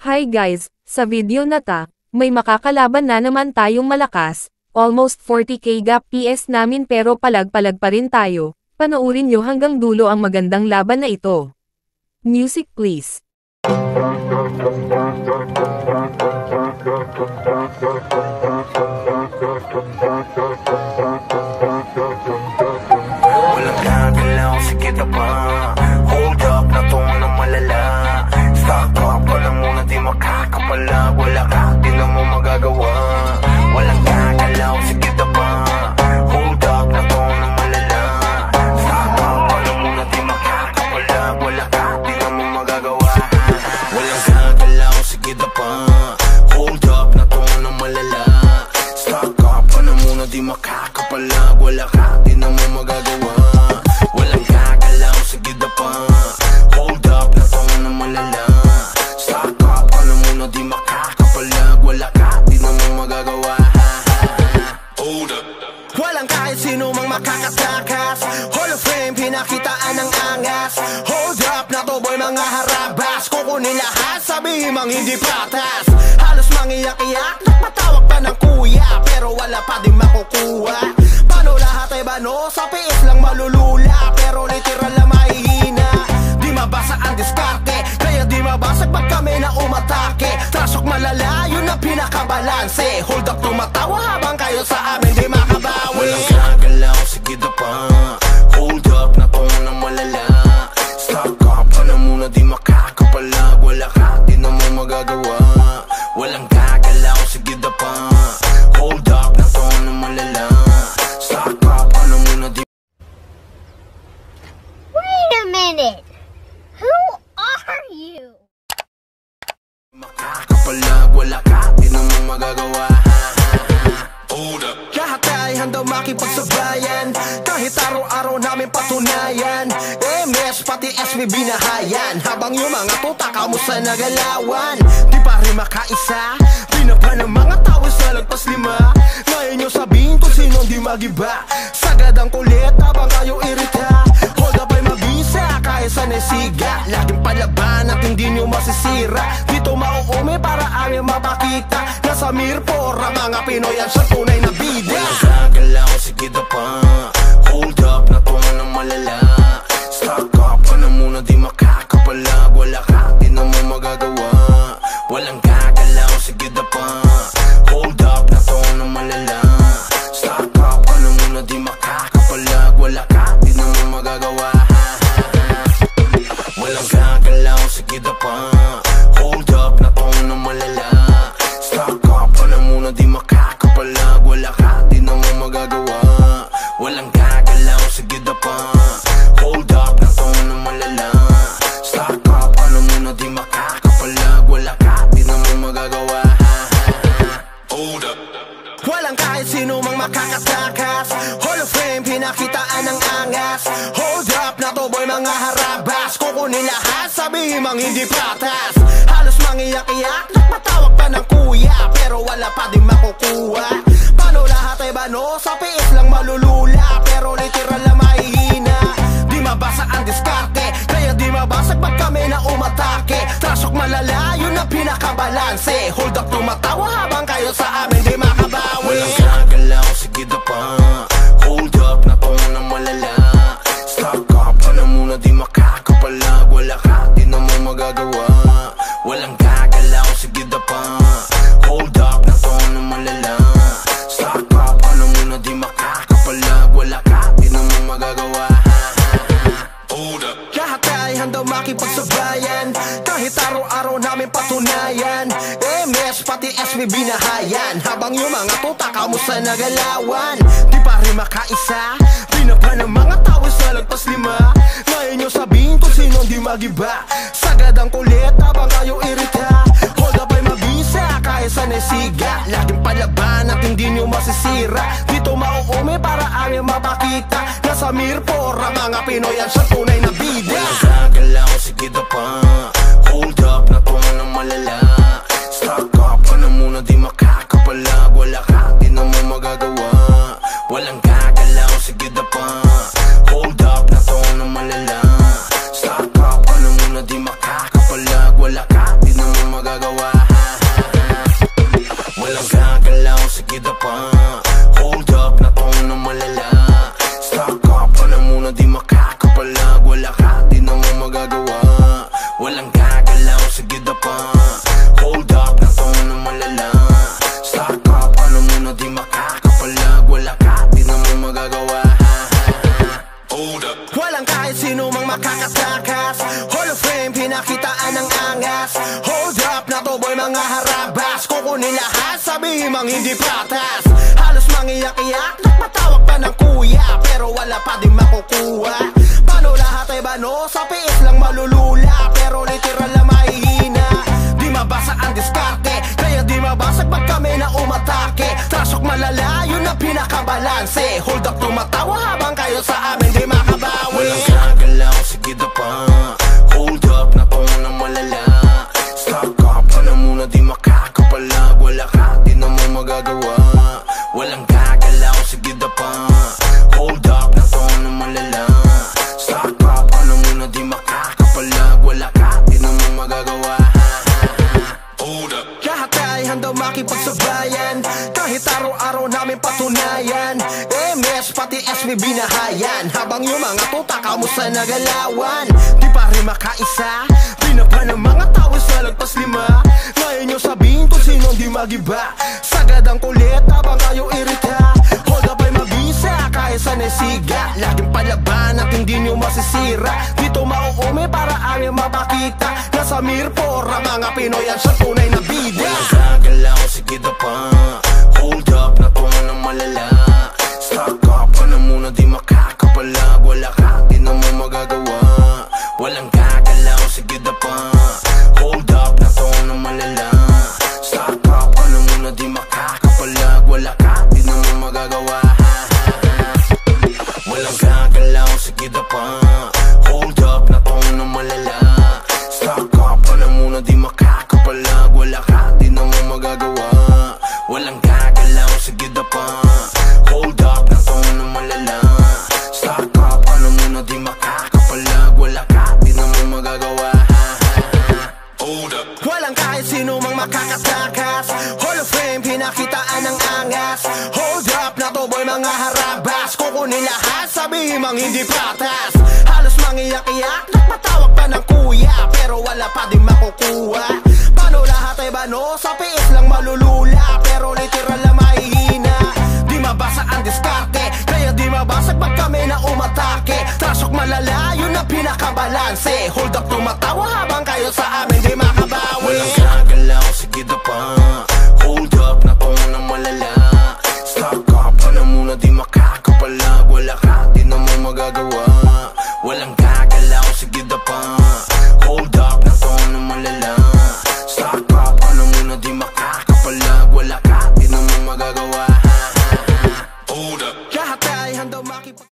Hi guys, sa video na may makakalaban na naman tayong malakas, almost 40k gap PS namin pero palag-palag pa rin tayo. Panoorin nyo hanggang dulo ang magandang laban na ito. Music please. Walang gagalaw, sige na pa. Hold up, na to na malala. Stock up ka na muna, di makakapalag. Wala ka, di na mo magagawa. Walang gagalaw, sige na pa. Hold up, na to na malala. Stock up ka na muna, di makakapalag. Wala ka, di na mo magagawa. Walang gagalaw, sige na pa. Hold up, na to na malala. Stock up ka na muna, di makakapalag. Wala ka, di na mo magagawa. Walang gagalaw, sige na pa. Hold up, na to na malala. Stock up ka na muna, di makakapalag. Wala ka, di na mo magagawa. Hold up. Walang kahit sino mang makakatakas. Hall of Fame, pinakitaan ng angas. Hold up, na to boy mga harabas. Kukunin lahat, sabihin mang hindi patas. Halos mangiyak-iyak, nagpatawag pa ng kuya, pero wala pa din makukuha. Paano lahat ay bano? Sa PS lang malulula, pero literal na mahihina. Di mabasa ang diskarte, kaya di mabasag pag kami na umatake. Trasok malala, yun ang pinakabalanse. Hold up, tumatawa habang kayo sa amin di makabawi. Walang gagalaw, sige na pa. Hold up, na to na malala. Stock up ka na muna, di makakapalag. Wala ka, di na mo magagawa. Walang gagalaw, sige na pa. Hold up, na to na malala. Stock up ka na muna, di Wait a minute! Who are you? makakapalag. Wala ka, di na mo magagawa. Hold up. Lahat ay handang makipagsabayan, kahit araw-araw namin patunayan. MS pati SB binahayan, habang yung mga tuta kamusta nagalawan. Di pa rin makaisa, pinapa ng mga tao sa lagpas lima. Ngayon nyo sabihin kung sino di magiba. Sagad ang kulit habang kayo irita. Hold up ay mabisa, kahit sa nesiga. Laging palaban at hindi nyo masisira. Dito mauumi para aming mapakita. Nasa Mirpor ang mga Pinoy ang sa tunay na bida. Walang gagalaw, sige na pa. Hold up, na to na malala. Stock up ka na muna, di makakapalag. Wala ka, di na mo magagawa. Walang gagalaw, sige na pa. Hold up, na to na malala. Stock up ka na muna, di makakapalag. Wala ka, di na mo magagawa. Walang gagalaw, sige na pa. Hold up, na to na malala. Stock up ka na muna, di makakapalag. Wala ka, di na mo magagawa. Walang gagalaw, sige na pa. Hold up, na to na malala. Stock up ka na muna, di makakapalag. Wala ka, di na mo magagawa. Hold up. Walang kahit sino mang makakatakas. Hall of Fame, pinakitaan ng angas. Hold up, na to boy mga harabas. Kukunin lahat, sabihin mang hindi patas. Halos mangiyak-iyak, nagpatawag pa ng kuya, pero wala pa din makukuha. Paano lahat ay bano? Sa PS lang malulula, pero literal na mahihina. Di mabasa ang diskarte, kaya di mabasag pag kami na umatake. Trasok malala, yun ang pinakabalanse. Hold up, tumatawa habang kayo sa amin di makabawi. Walang gagalaw, sige na pa. Hold up, na to na malala. Stock up ka na muna, di makakapalag. Wala ka, di na mo magagawa. Walang gagalaw, sige na pa. Hold up, na to na malala. Stock up ka na muna, di makakapalag. Wala ka, di na mo magagawa. Hold up. Lahat ay handang makipagsabayan, kahit araw-araw namin patunayan. MS pati SB binahayan, habang yung mga tuta kamusta nagalawan. Di pa rin makaisa, pinapa ng mga tao sa lagpas lima. Ngayon nyo sabihin kung sino di magiba. Sagad ang kulit habang kayo irita. Hold up ay mabisa, kahit sa nesiga. Laging palaban at hindi nyo masisira. Dito mauumi para aming mapakita. Nasa Mirpor ang mga Pinoy ang sa tunay na bida. Walang gagalaw, sige na pa. Hold up, na to na malala. Stock up ka na muna, di makakapalag. Wala ka, di na mo magagawa. Walang gagalaw, sige na pa. Hold up, na to na malala. Stock up ka na muna, di makakapalag. Wala ka, di na mo magagawa. mga harabas. Kukunin lahat, sabihin mang hindi patas. Halos mangiyak-iyak, nagpatawag pa ng kuya, pero wala pa din makukuha. Paano lahat ay bano, sa piis lang malulula, pero literal na mahihina. Di mabasa ang diskarte, kaya di mabasag pag kami na umatake. Trasok malala, yun ang pinakabalanse. Hold up, tumatawa habang kayo sa amin di makabawi. Walang gagalaw, sige na pa. Hold up, natungo ng malala. Stock up ka na muna, di makakapalag. Wala ka, di na mo magagawa. Walang gagalaw, sige na pa. Hold up, natungo ng malala. Stock up ka na muna, di makakapalag. Wala ka, di na mo magagawa. Hold up. Lahat ay handang makipagsabayan, kahit araw-araw namin patunayan. MS pati SB binahayan, habang yung mga tuta kamusta nagalawan. Di pa rin makaisa, pinapa ng mga tao sa lagpas 5. Ngayon nyo sabihin kung sino di magiba. Sagad ang kulit habang kayo irita. Hold up ay mabisa kahit sa nesiga. Laging palaban at hindi nyo masisira. Dito mauume para aming mapakita. Nasa Mirpor ang mga Pinoy ang siyang tunay na bida. Walang gagalaw, sige na pa. Hold up, natungo ng malala. Stock up ka na muna, di makakapalag. Wala ka, di na mo magagawa. Walang gagalaw, sige na pa. Hold up, natungo ng malala. Stock up ka na muna, di makakapalag. Wala ka, di na mo magagawa. Walang gagalaw, sige na pa. Hold up, natungo ng malala. Stock up ka na muna, di makakapalag. Wala ka, di na mo magagawa. Walang gagalaw, sige na pa. Hold up, natungo ng malala. Stock up ka na muna, di makakapalag. Wala ka, di na mo magagawa. Hold up. Walang kahit sino mang makakatakas. Hall of Fame, pinakitaan ng angas. Hold up, na to boy mga harabas. Kukunin lahat, sabihin mang hindi patas. Halos mangiyak-iyak, nagpatawag pa ng kuya, pero wala pa din makukuha. Paano lahat ay bano, sa piis lang malulula, pero literal na mahihina. Di mabasa ang diskarte, kaya di mabasag pag kami na umatake. Trasok malala, yun ang pinakabalanse. Hold up, tumatawa habang kayo sa amin di makabawi. Walang gagalaw, sige na pa. Hold up, natungo ng malala. Stock up ka na muna, di makakapalag. Wala ka, di na mo magagawa. Walang gagalaw.